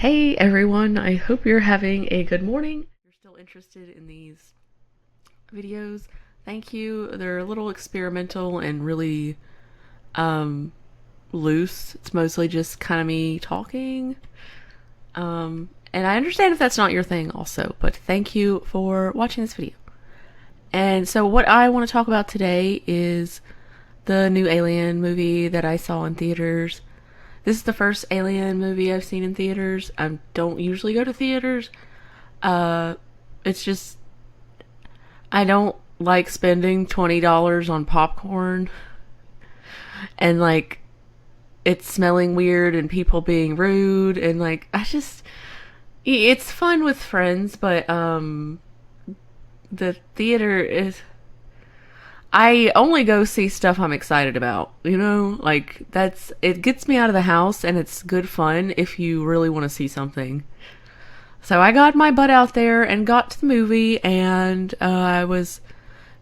Hey everyone, I hope you're having a good morning. If you're still interested in these videos, thank you. They're a little experimental and really loose. It's mostly just kind of me talking. And I understand if that's not your thing also, but thank you for watching this video. And so what I want to talk about today is the new Alien movie that I saw in theaters. This is the first Alien movie I've seen in theaters. I don't usually go to theaters. It's just I don't like spending $20 on popcorn and like it's smelling weird and people being rude and like it's fun with friends, but the theater is I only go see stuff I'm excited about, Like it gets me out of the house and it's good fun if you really want to see something. So I got my butt out there and got to the movie, and I was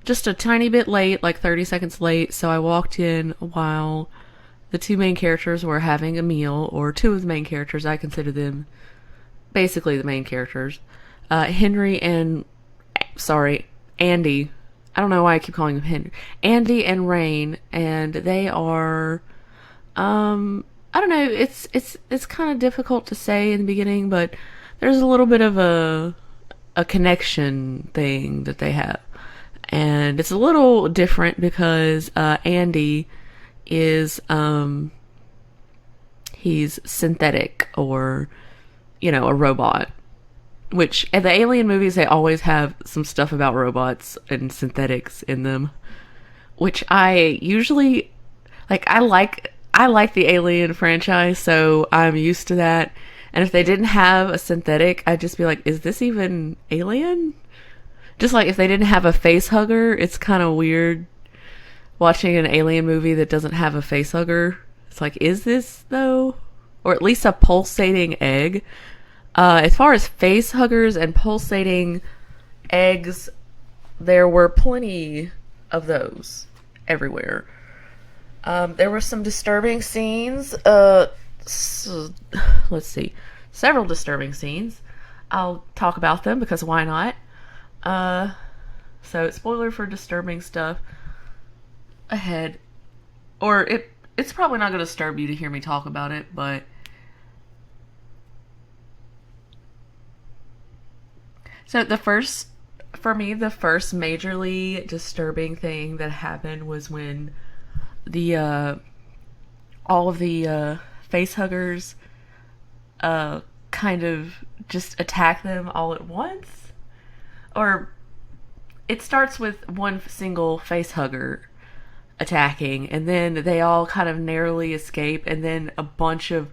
just a tiny bit late, like 30 seconds late, so I walked in while the two main characters were having a meal, or two of the main characters. I consider them basically the main characters. Andy. I don't know why I keep calling him Henry. Andy and Rain, and they are, I don't know. It's kind of difficult to say in the beginning, but there's a little bit of a connection thing that they have, and it's a little different because Andy is he's synthetic, or a robot, which in the Alien movies they always have some stuff about robots and synthetics in them, which I usually like. I like the Alien franchise, so I'm used to that. And if they didn't have a synthetic, I'd just be like, is this even Alien? Just like if they didn't have a face hugger, it's kind of weird watching an Alien movie that doesn't have a face hugger. It's like, is this though? Or at least a pulsating egg. As far as face huggers and pulsating eggs, there were plenty of those everywhere. There were some disturbing scenes. Let's see. Several disturbing scenes. I'll talk about them because why not? So spoiler for disturbing stuff ahead. Or it's probably not going to disturb you to hear me talk about it, but so the first majorly disturbing thing that happened was when the all of the face huggers kind of just attack them all at once. Or it starts with one single face hugger attacking, and then they all kind of narrowly escape, and then a bunch of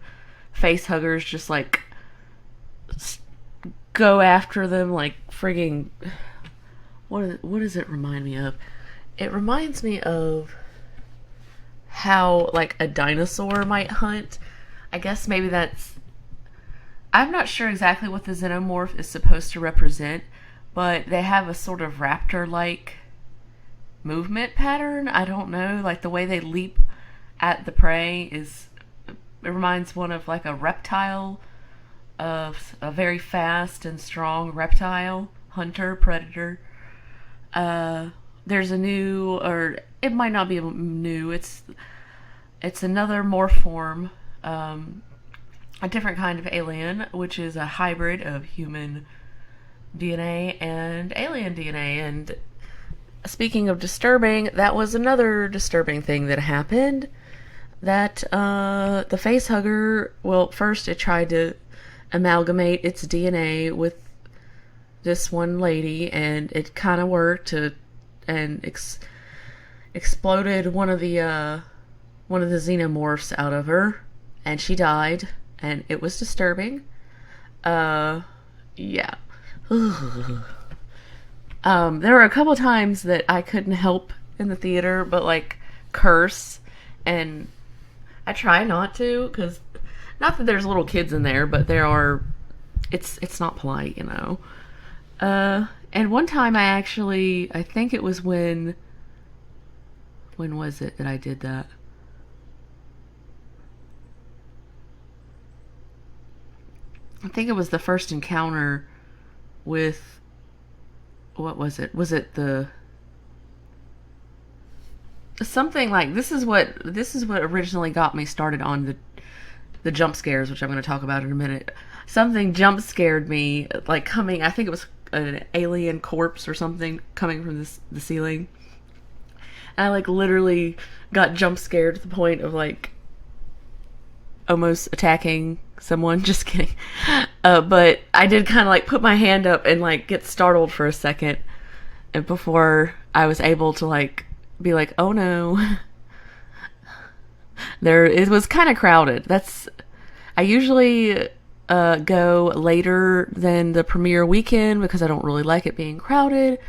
face huggers just like go after them like frigging. What does it remind me of? It reminds me of how like a dinosaur might hunt. I guess maybe that's, I'm not sure exactly what the xenomorph is supposed to represent, but they have a sort of raptor-like movement pattern. I don't know, like the way they leap at the prey it reminds one of like a reptile, of a very fast and strong reptile hunter predator. There's a new, or it might not be new. It's another morph form, a different kind of alien, which is a hybrid of human DNA and alien DNA. And speaking of disturbing, that was another disturbing thing that happened. That the face hugger, well, first it tried to amalgamate its DNA with this one lady, and it kind of worked, and exploded one of the xenomorphs out of her, and she died, and it was disturbing. Yeah. There were a couple times that I couldn't help in the theater but like curse, and I try not to, because not that there's little kids in there, but there are. It's not polite, And one time I think it was when was it that I did that? I think it was the first encounter with, what was it? Was it the something like, this is what originally got me started on the jump scares, which I'm going to talk about in a minute. Something jump scared me, like coming. I think it was an alien corpse or something coming from the ceiling. And I like literally got jump scared to the point of like almost attacking someone. Just kidding. But I did kind of like put my hand up and like get startled for a second, and before I was able to like be like, oh no. There, it was kind of crowded. I usually go later than the premiere weekend because I don't really like it being crowded,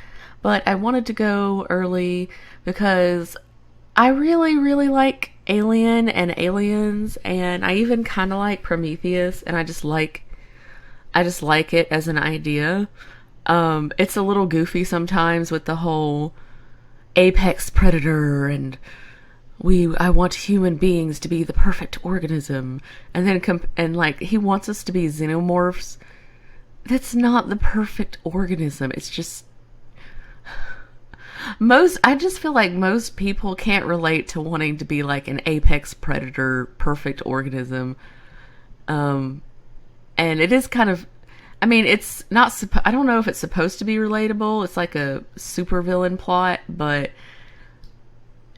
but I wanted to go early because I really, really like Alien and Aliens, and I even kind of like Prometheus, and I just like it as an idea. It's a little goofy sometimes with the whole apex predator and I want human beings to be the perfect organism, and then and like he wants us to be xenomorphs. That's not the perfect organism. It's just I just feel like most people can't relate to wanting to be like an apex predator perfect organism. And it is kind of, I mean, it's not I don't know if it's supposed to be relatable. It's like a supervillain plot, but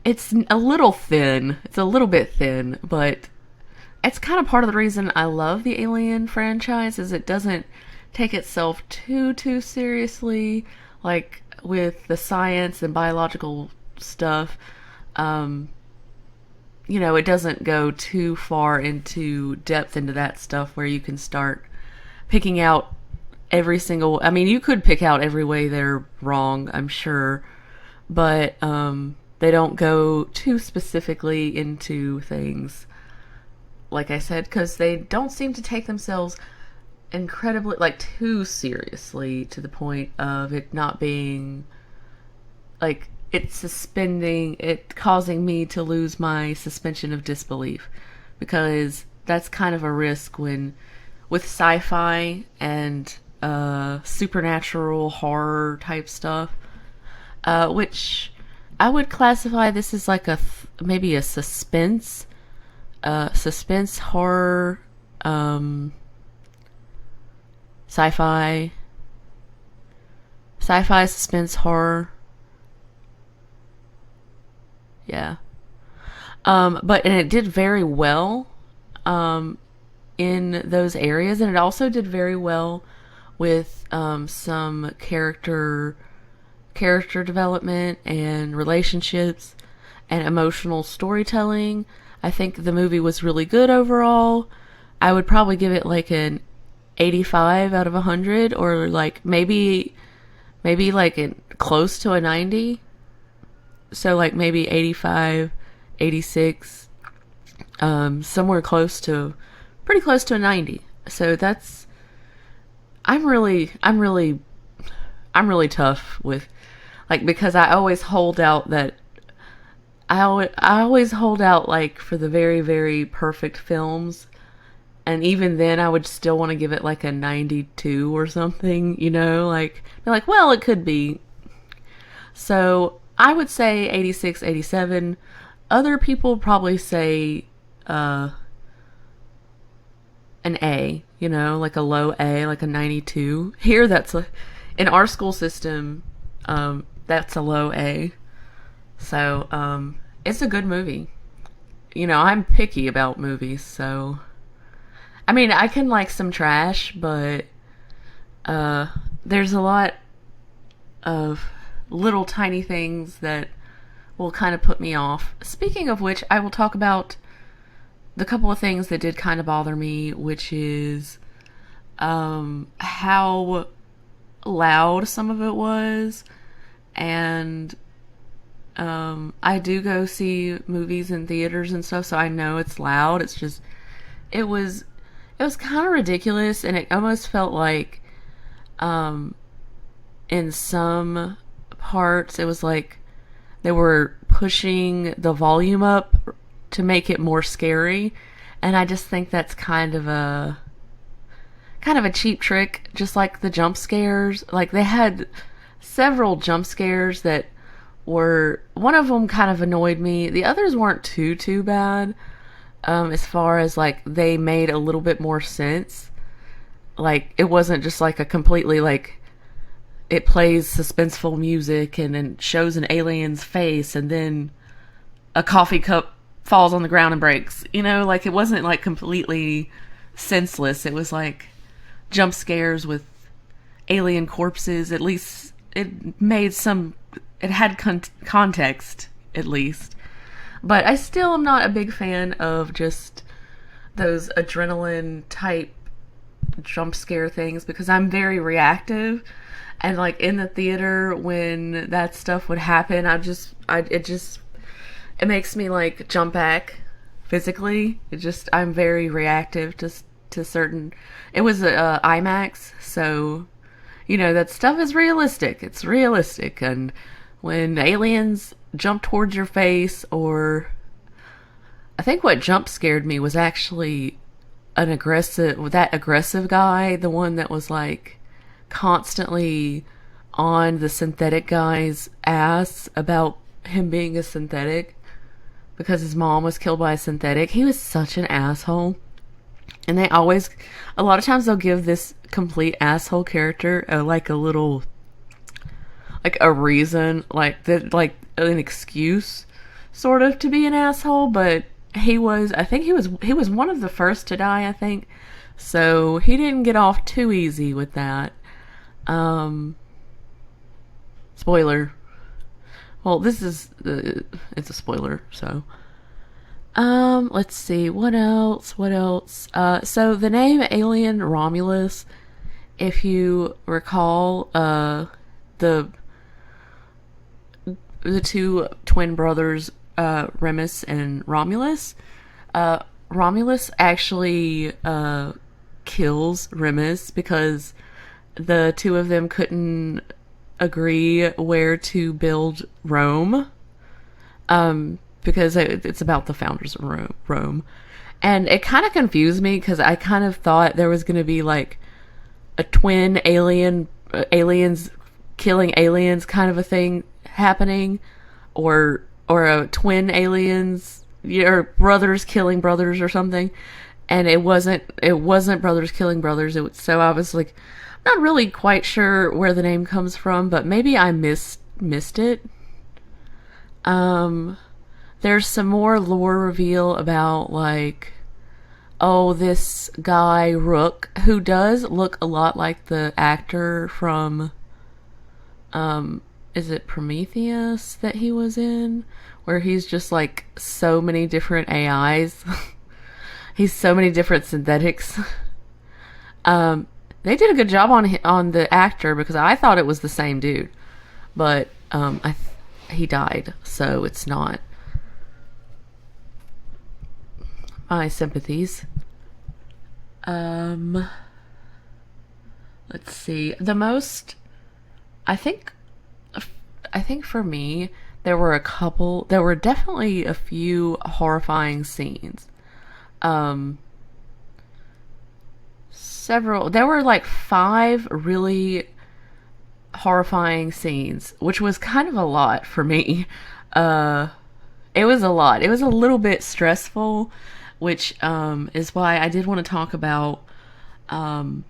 it's a little thin. It's a little bit thin, but it's kind of part of the reason I love the Alien franchise is it doesn't take itself too seriously, like with the science and biological stuff. It doesn't go too far into depth into that stuff where you can start picking out every single. I mean, you could pick out every way they're wrong, I'm sure, but they don't go too specifically into things, like I said, because they don't seem to take themselves incredibly, like, too seriously to the point of it not being, like, it causing me to lose my suspension of disbelief. Because that's kind of a risk with sci-fi and supernatural horror type stuff, which I would classify this as like maybe a suspense horror, sci-fi suspense horror. Yeah. And it did very well in those areas, and it also did very well with some character development and relationships and emotional storytelling. I think the movie was really good overall. I would probably give it like an 85 out of 100, or like maybe like close to a 90. So like maybe 85, 86, somewhere pretty close to a 90. So I'm really tough with, like, because I always hold out like for the very, very perfect films. And even then I would still want to give it like a 92 or something, like, be like, well, it could be. So I would say 86, 87. Other people probably say an A, like a low A, like a 92. Here, in our school system, that's a low A. So it's a good movie. I'm picky about movies, so I mean, I can like some trash, but there's a lot of little tiny things that will kind of put me off. Speaking of which, I will talk about the couple of things that did kind of bother me, which is how loud some of it was. And I do go see movies in theaters and stuff, so I know it's loud. It's just, it was kind of ridiculous, and it almost felt like in some parts it was like they were pushing the volume up to make it more scary, and I just think that's kind of kind of a cheap trick, just like the jump scares. Like they had several jump scares that were, one of them kind of annoyed me. The others weren't too bad. As far as like they made a little bit more sense. Like it wasn't just like a completely like it plays suspenseful music and then shows an alien's face and then a coffee cup falls on the ground and breaks. You know, like it wasn't like completely senseless. It was like jump scares with alien corpses. At least it made some, it had context at least. But I still am not a big fan of just those adrenaline type jump scare things because I'm very reactive. And like in the theater when that stuff would happen, it makes me like jump back physically. I'm very reactive to certain, it was IMAX, so you know that stuff is realistic. It's realistic. And when aliens jump towards your face, or I think what jump scared me was actually that aggressive guy, the one that was like constantly on the synthetic guy's ass about him being a synthetic because his mom was killed by a synthetic. He was such an asshole. And they always, a lot of times they'll give this complete asshole character like a little, like a reason, like that, like an excuse sort of to be an asshole. But I think he was one of the first to die, I think. So he didn't get off too easy with that. Spoiler. Well, it's a spoiler, so. Let's see, what else? So the name Alien Romulus, if you recall, the two twin brothers, Remus and Romulus, Romulus actually, kills Remus because the two of them couldn't agree where to build Rome. Because it's about the founders of Rome. And it kind of confused me because I kind of thought there was going to be like a twin aliens killing aliens kind of a thing happening, or a twin aliens, or brothers killing brothers or something. And it wasn't brothers killing brothers. So I was like, not really quite sure where the name comes from, but maybe I missed it. There's some more lore reveal about like, oh, this guy Rook, who does look a lot like the actor from, is it Prometheus that he was in? Where he's just like so many different AIs. He's so many different synthetics. They did a good job on the actor because I thought it was the same dude. But, he died, so it's not. My sympathies. Let's see. I think for me, there were definitely a few horrifying scenes. There were like 5 really horrifying scenes, which was kind of a lot for me. It was a lot. It was a little bit stressful, which is why I did want to talk about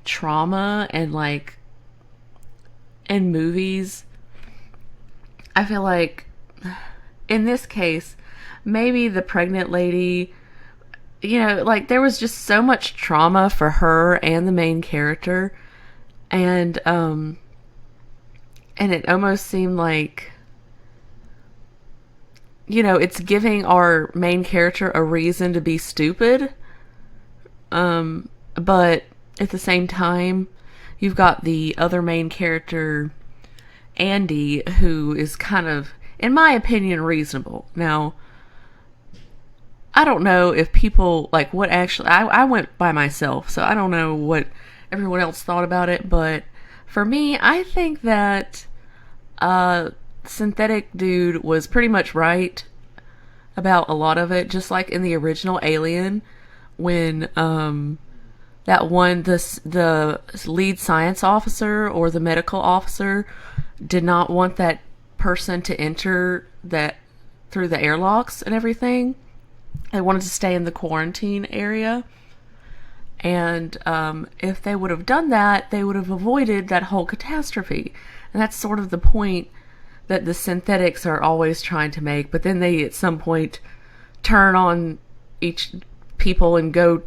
trauma and like in movies. I feel like in this case, maybe the pregnant lady, you know, like there was just so much trauma for her and the main character, and it almost seemed like, you know, it's giving our main character a reason to be stupid. But at the same time, you've got the other main character, Andy, who is kind of, in my opinion, reasonable. Now, I don't know if people, like, what actually, I went by myself, so I don't know what everyone else thought about it, but for me, I think that synthetic dude was pretty much right about a lot of it, just like in the original Alien, when that one, the lead science officer or the medical officer did not want that person to enter that through the airlocks and everything. They wanted to stay in the quarantine area. And if they would have done that, they would have avoided that whole catastrophe. And that's sort of the point that the synthetics are always trying to make. But then they, at some point, turn on each people and go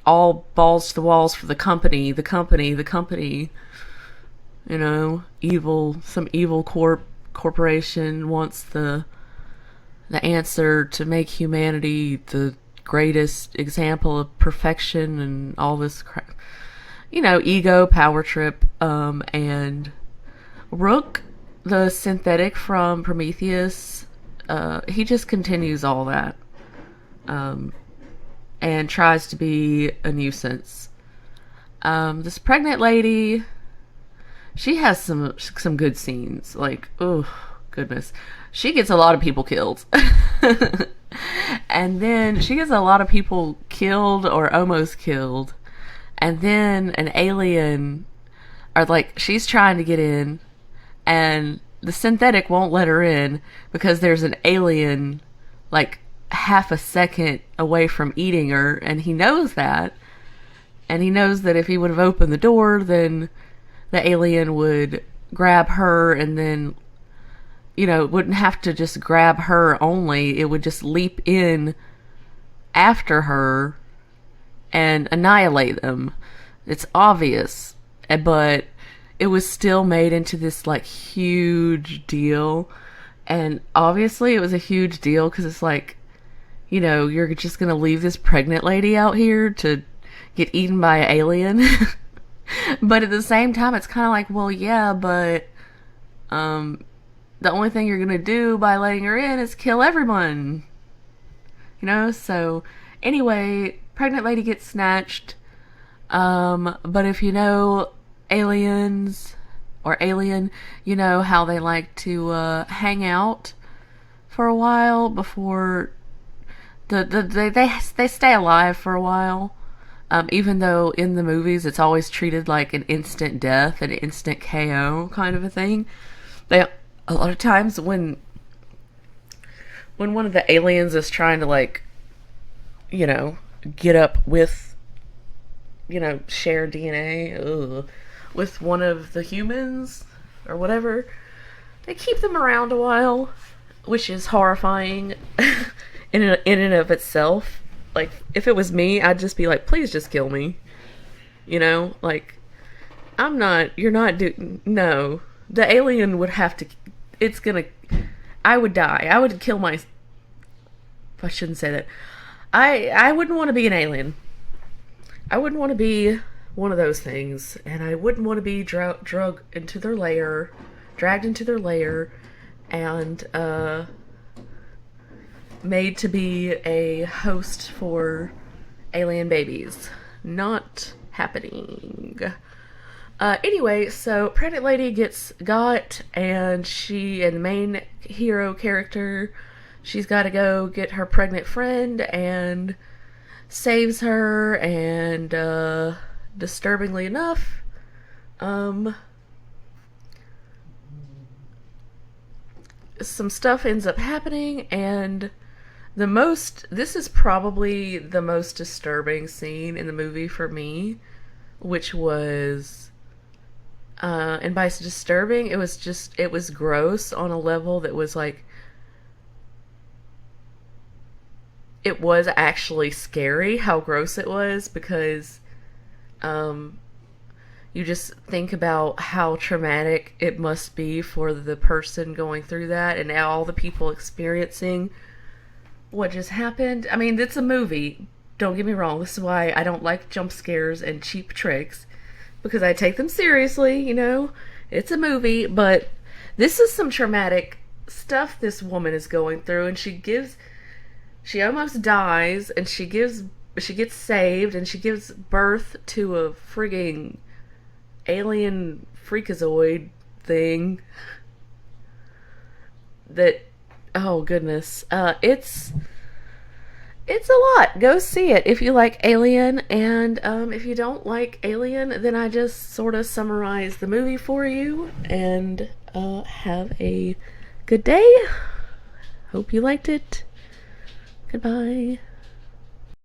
all balls to the walls for the company, the company, the company. You know, some evil corporation wants the answer to make humanity the greatest example of perfection and all this crap. You know, ego, power trip, and Rook, the synthetic from Prometheus, he just continues all that, and tries to be a nuisance. This pregnant lady, she has some good scenes. Like, oh goodness, she gets a lot of people killed. And then she gets a lot of people killed or almost killed. And then an alien, or like, she's trying to get in, and the synthetic won't let her in because there's an alien like half a second away from eating her, and he knows that. And he knows that if he would have opened the door, then the alien would grab her, and then, you know, it wouldn't have to just grab her only. It would just leap in after her and annihilate them. It's obvious, but it was still made into this like huge deal. And obviously it was a huge deal because it's like, you know, you're just going to leave this pregnant lady out here to get eaten by an alien. But at the same time, it's kind of like, well, yeah, but the only thing you're gonna do by letting her in is kill everyone. You know, so anyway, pregnant lady gets snatched. But if you know aliens or Alien, you know how they like to hang out for a while before they stay alive for a while. Even though in the movies it's always treated like an instant death, an instant KO kind of a thing. A lot of times when one of the aliens is trying to, like, you know, get up with, you know, share DNA with one of the humans or whatever, they keep them around a while, which is horrifying in and of itself. Like, if it was me, I'd just be like, please just kill me. You know, like, you're not no. The alien would have to, I would die. I would kill I shouldn't say that. I wouldn't want to be an alien. I wouldn't want to be one of those things. And I wouldn't want to be dragged into their lair, and, made to be a host for alien babies. Not happening. Anyway, so pregnant lady gets got, and the main hero character, she's got to go get her pregnant friend and saves her, and disturbingly enough, some stuff ends up happening, and this is probably the most disturbing scene in the movie for me, which was, and by disturbing, it was gross on a level that was like, it was actually scary how gross it was, because, you just think about how traumatic it must be for the person going through that, and all the people experiencing what just happened. I mean, it's a movie. Don't get me wrong. This is why I don't like jump scares and cheap tricks, because I take them seriously, you know. It's a movie, but this is some traumatic stuff this woman is going through, and she almost dies, and she gets saved, and she gives birth to a frigging alien freakazoid thing that, oh goodness, It's a lot. Go see it if you like Alien, and if you don't like Alien, then I just sort of summarize the movie for you. And have a good day. Hope you liked it. Goodbye.